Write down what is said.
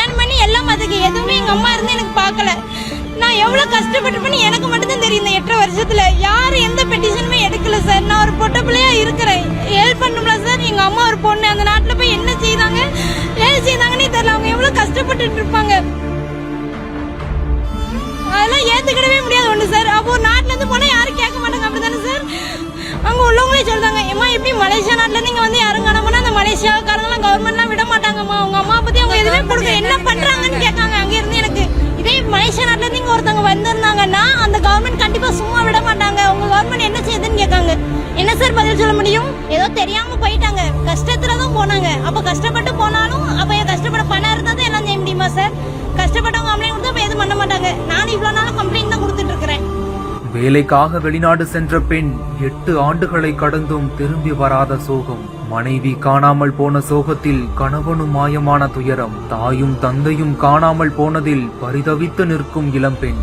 கல்யாணம் பண்ணி எல்லாம் அதுக்கு எதுவுமே எங்க அம்மா இருந்து எனக்கு பார்க்கல. நான் எவ்வளவு கஷ்டப்பட்டிருப்பேன்னு எனக்கு மட்டும் தான் தெரியும். இந்த 8 வருஷத்துல யாரும் எந்த பெட்டிஷனுமே எடுக்கல சார். நான் ஒரு பொட்ட பிள்ளையா இருக்கிறேன், ஹெல்ப் பண்ணும்ல சார். எங்க அம்மா ஒரு பொண்ணு, அந்த நாட்டுல போய் என்ன செய்தாங்க ஏன் செய்தாங்கன்னே தெரியல. அவங்க எவ்வளவு கஷ்டப்பட்டுட்டு இருப்பாங்க, அதெல்லாம் ஏத்துக்கிடவே முடியாது ஒண்ணு சார். அப்போ ஒரு நாட்டுல இருந்து போனா யாரும் கேட்க மாட்டாங்க, அப்படித்தானே சார்? அங்க உள்ளவங்களே சொல்றாங்க, ஏமா எப்படி மலேசியா நாட்டுல இருந்து இங்க வந்து யாரும் காணாமனா அந்த மலேசியாக்காரங்களாம் கவர்மெண்ட்லாம் விட மாட்டாங்கம்மா, அவங்க அம்மா பத்தி அவங்க எதுவுமே கொடுக்க என்ன பண்றாங்கன்னு கேட்காங்க. அங்க இருந்து எனக்கு இதே மலேசியா நாட்டுல இருந்து இங்க ஒருத்தவங்க வந்திருந்தாங்கன்னா அந்த கவர்மெண்ட் கண்டிப்பா சும்மா விட மாட்டாங்க. உங்க கவர்மெண்ட் என்ன செய்யுதுன்னு கேட்காங்க. என்ன சார் பதில் சொல்ல முடியும்? ஏதோ தெரியாம போயிட்டாங்க, கஷ்டத்துலதான் போனாங்க. அப்ப கஷ்டப்பட்டு போனாலும் அப்ப கஷ்டப்பட பணம் இருந்தா தான் எல்லாம் செய்ய முடியுமா சார்? கஷ்டப்பட்டவங்க கம்ப்ளைண்ட் கொடுத்தா எதுவும் பண்ண மாட்டாங்க. நானும் இவ்வளவு நாளும் கம்ப்ளைண்ட் தான் கொடுத்துட்டு இருக்கிறேன். வேலைக்காக வெளிநாடு சென்ற பெண் 8 ஆண்டுகளை கடந்தும் திரும்பி வராத சோகம். மனைவி காணாமல் போன சோகத்தில் கணவனும் மாயமான துயரம். தாயும் தந்தையும் காணாமல் போனதில் பரிதவித்து நிற்கும் இளம்பெண்.